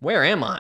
Where am I?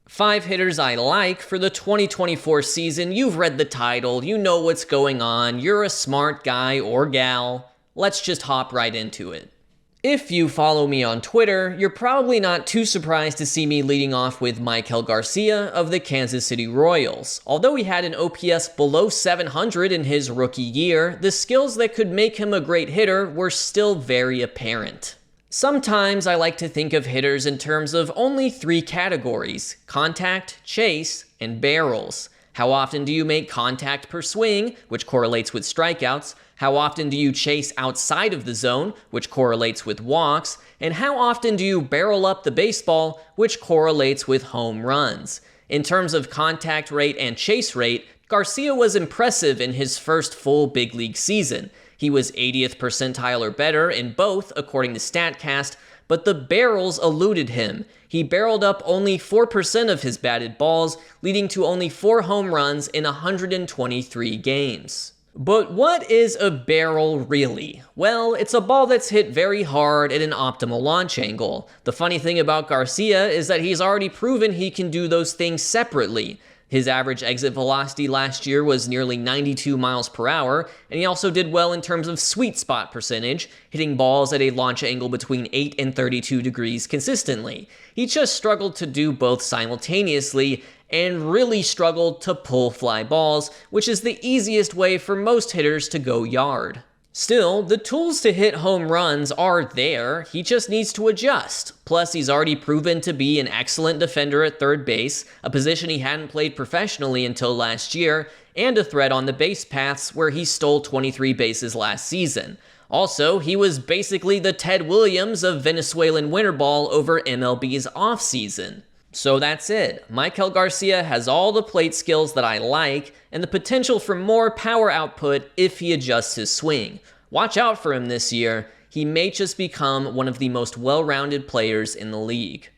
5 hitters I like for the 2024 season. You've read the title, you know what's going on, you're a smart guy or gal. Let's just hop right into it. If you follow me on Twitter, you're probably not too surprised to see me leading off with Maikel Garcia of the Kansas City Royals. Although he had an OPS below 700 in his rookie year, the skills that could make him a great hitter were still very apparent. Sometimes I like to think of hitters in terms of only 3 categories: contact, chase, and barrels. How often do you make contact per swing, which correlates with strikeouts? How often do you chase outside of the zone, which correlates with walks? And how often do you barrel up the baseball, which correlates with home runs? In terms of contact rate and chase rate, Garcia was impressive in his first full big league season. He was 80th percentile or better in both, according to StatCast, but the barrels eluded him. He barreled up only 4% of his batted balls, leading to only 4 home runs in 123 games. But what is a barrel really? Well, it's a ball that's hit very hard at an optimal launch angle. The funny thing about Garcia is that he's already proven he can do those things separately. His average exit velocity last year was nearly 92 miles per hour, and he also did well in terms of sweet spot percentage, hitting balls at a launch angle between 8 and 32 degrees consistently. He just struggled to do both simultaneously, and really struggled to pull fly balls, which is the easiest way for most hitters to go yard. Still, the tools to hit home runs are there, he just needs to adjust. Plus, he's already proven to be an excellent defender at third base, a position he hadn't played professionally until last year, and a threat on the base paths where he stole 23 bases last season. Also, he was basically the Ted Williams of Venezuelan winter ball over MLB's offseason. So that's it. Maikel Garcia has all the plate skills that I like, and the potential for more power output if he adjusts his swing. Watch out for him this year. He may just become one of the most well-rounded players in the league.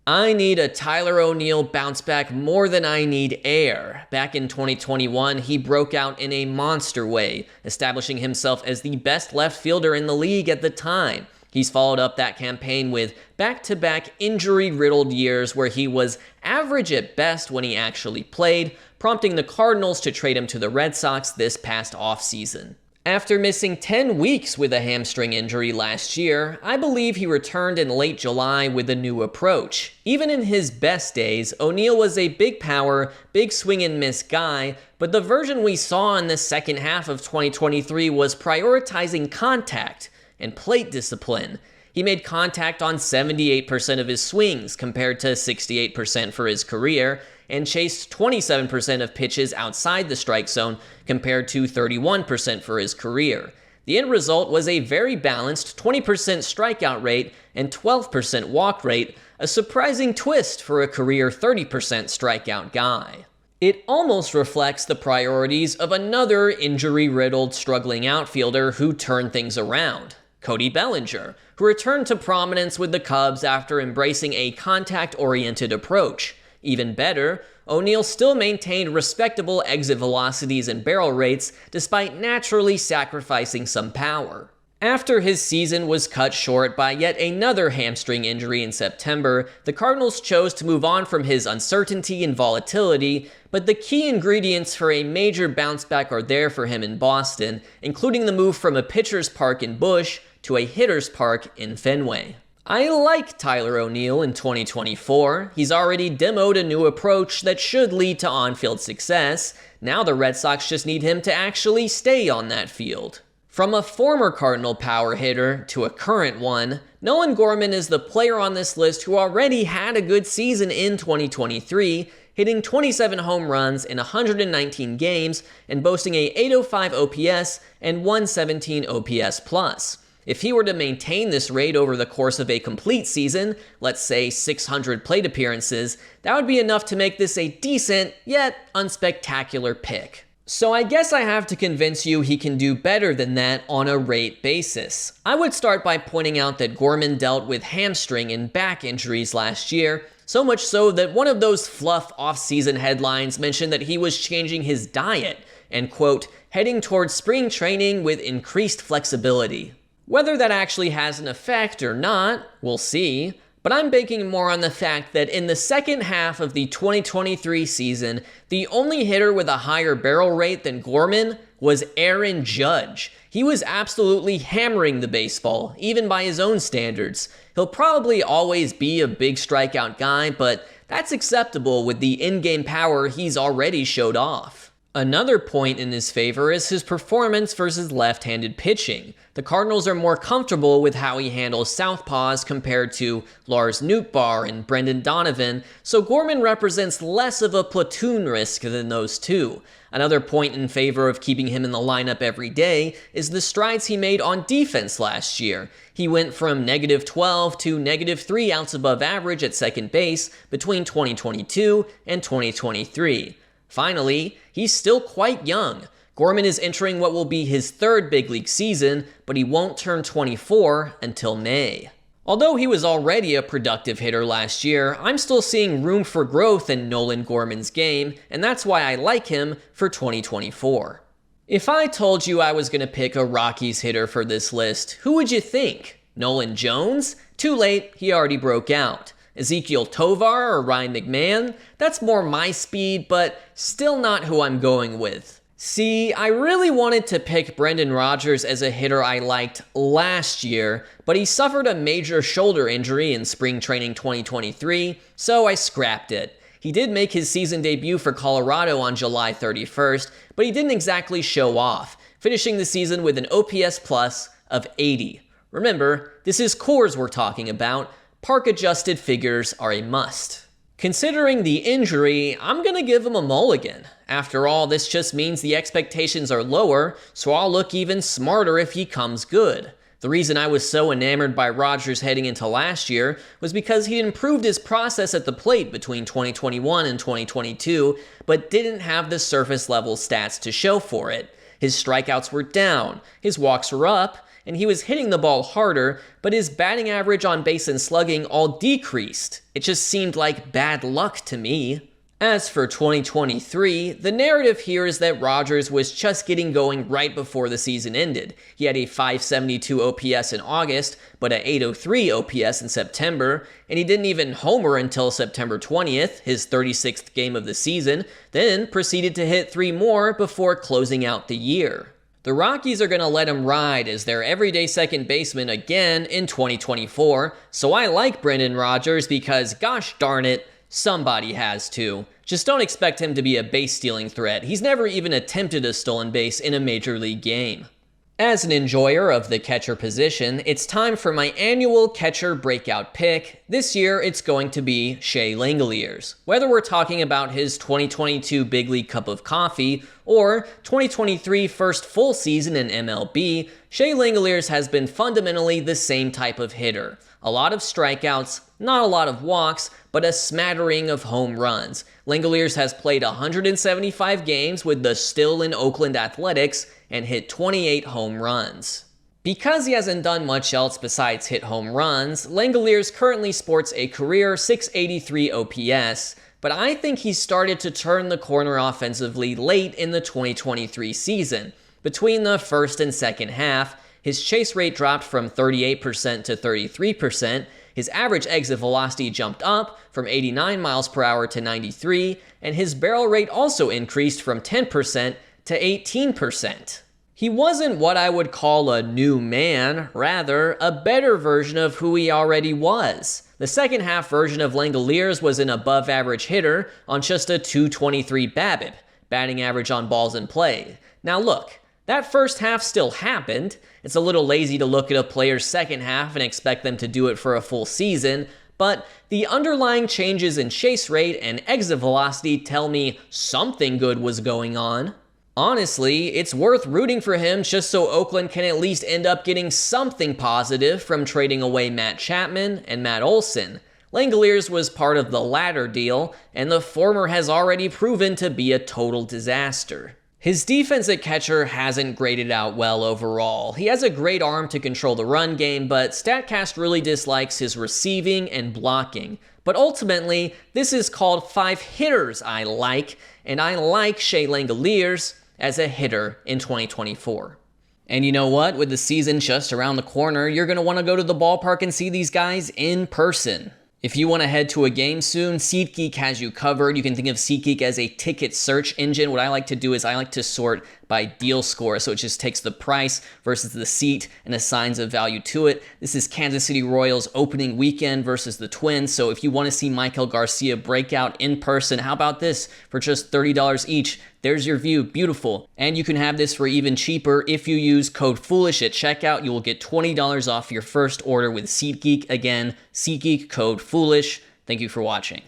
I need a Tyler O'Neill bounce back more than I need air. Back in 2021, he broke out in a monster way, establishing himself as the best left fielder in the league at the time. He's followed up that campaign with back-to-back injury-riddled years where he was average at best when he actually played, prompting the Cardinals to trade him to the Red Sox this past offseason. After missing 10 weeks with a hamstring injury last year, I believe he returned in late July with a new approach. Even in his best days, O'Neill was a big power, big swing and miss guy, but the version we saw in the second half of 2023 was prioritizing contact and plate discipline. He made contact on 78% of his swings compared to 68% for his career, and chased 27% of pitches outside the strike zone compared to 31% for his career. The end result was a very balanced 20% strikeout rate and 12% walk rate, a surprising twist for a career 30% strikeout guy. It almost reflects the priorities of another injury-riddled, struggling outfielder who turned things around, Cody Bellinger, who returned to prominence with the Cubs after embracing a contact-oriented approach. Even better, O'Neill still maintained respectable exit velocities and barrel rates despite naturally sacrificing some power. After his season was cut short by yet another hamstring injury in September, the Cardinals chose to move on from his uncertainty and volatility, but the key ingredients for a major bounce back are there for him in Boston, including the move from a pitcher's park in Busch to a hitter's park in Fenway. I like Tyler O'Neill in 2024. He's already demoed a new approach that should lead to on-field success. Now the Red Sox just need him to actually stay on that field. From a former Cardinal power hitter to a current one, Nolan Gorman is the player on this list who already had a good season in 2023, hitting 27 home runs in 119 games and boasting a .805 OPS and 117 OPS plus. If he were to maintain this rate over the course of a complete season, let's say 600 plate appearances, that would be enough to make this a decent, yet unspectacular pick. So I guess I have to convince you he can do better than that on a rate basis. I would start by pointing out that Gorman dealt with hamstring and back injuries last year, so much so that one of those fluff off-season headlines mentioned that he was changing his diet and, quote, heading towards spring training with increased flexibility. Whether that actually has an effect or not, we'll see, but I'm banking more on the fact that in the second half of the 2023 season, the only hitter with a higher barrel rate than Gorman was Aaron Judge. He was absolutely hammering the baseball, even by his own standards. He'll probably always be a big strikeout guy, but that's acceptable with the in-game power he's already showed off. Another point in his favor is his performance versus left-handed pitching. The Cardinals are more comfortable with how he handles southpaws compared to Lars Nootbaar and Brendan Donovan, so Gorman represents less of a platoon risk than those two. Another point in favor of keeping him in the lineup every day is the strides he made on defense last year. He went from -12 to -3 outs above average at second base between 2022 and 2023. Finally, he's still quite young. Gorman is entering what will be his third big league season, but he won't turn 24 until May. Although he was already a productive hitter last year, I'm still seeing room for growth in Nolan Gorman's game, and that's why I like him for 2024. If I told you I was going to pick a Rockies hitter for this list, who would you think? Nolan Jones? Too late, he already broke out. Ezequiel Tovar or Ryan McMahon? That's more my speed, but still not who I'm going with. See, I really wanted to pick Brendan Rodgers as a hitter I liked last year, but he suffered a major shoulder injury in spring training 2023, so I scrapped it. He did make his season debut for Colorado on July 31st, but he didn't exactly show off, finishing the season with an OPS plus of 80. Remember, this is Coors we're talking about. Park-adjusted figures are a must. Considering the injury, I'm going to give him a mulligan. After all, this just means the expectations are lower, so I'll look even smarter if he comes good. The reason I was so enamored by Rodgers heading into last year was because he improved his process at the plate between 2021 and 2022, but didn't have the surface-level stats to show for it. His strikeouts were down, his walks were up, and he was hitting the ball harder, but his batting average on base and slugging all decreased. It just seemed like bad luck to me. As for 2023, the narrative here is that Rodgers was just getting going right before the season ended. He had a 572 OPS in August, but a 803 OPS in September, and he didn't even homer until September 20th, his 36th game of the season, then proceeded to hit 3 more before closing out the year. The Rockies are going to let him ride as their everyday second baseman again in 2024, so I like Brendan Rodgers because, gosh darn it, somebody has to. Just don't expect him to be a base-stealing threat. He's never even attempted a stolen base in a major league game. As an enjoyer of the catcher position, it's time for my annual catcher breakout pick. This year, it's going to be Shea Langeliers. Whether we're talking about his 2022 Big League Cup of Coffee or 2023 first full season in MLB, Shea Langeliers has been fundamentally the same type of hitter. A lot of strikeouts, not a lot of walks, but a smattering of home runs. Langeliers has played 175 games with the still in Oakland Athletics and hit 28 home runs. Because he hasn't done much else besides hit home runs, Langeliers currently sports a career 683 OPS, but I think he started to turn the corner offensively late in the 2023 season. Between the first and second half, his chase rate dropped from 38% to 33%, his average exit velocity jumped up from 89 miles per hour to 93, and his barrel rate also increased from 10% to 18%. He wasn't what I would call a new man, rather, a better version of who he already was. The second half version of Langeliers was an above average hitter on just a .223 BABIP, batting average on balls in play. Now look, that first half still happened. It's a little lazy to look at a player's second half and expect them to do it for a full season, but the underlying changes in chase rate and exit velocity tell me something good was going on. Honestly, it's worth rooting for him just so Oakland can at least end up getting something positive from trading away Matt Chapman and Matt Olson. Langeliers was part of the latter deal, and the former has already proven to be a total disaster. His defense at catcher hasn't graded out well overall. He has a great arm to control the run game, but StatCast really dislikes his receiving and blocking. But ultimately, this is called 5 hitters I like, and I like Shea Langeliers as a hitter in 2024. And you know what? With the season just around the corner, you're going to want to go to the ballpark and see these guys in person. If you want to head to a game soon, SeatGeek has you covered. You can think of SeatGeek as a ticket search engine. What I like to do is I like to sort by deal score. So it just takes the price versus the seat and assigns a value to it. This is Kansas City Royals opening weekend versus the Twins. So if you want to see Maikel Garcia break out in person, how about this? For just $30 each, there's your view. Beautiful. And you can have this for even cheaper. If you use code FOOLISH at checkout, you will get $20 off your first order with SeatGeek. Again, SeatGeek, code FOOLISH. Thank you for watching.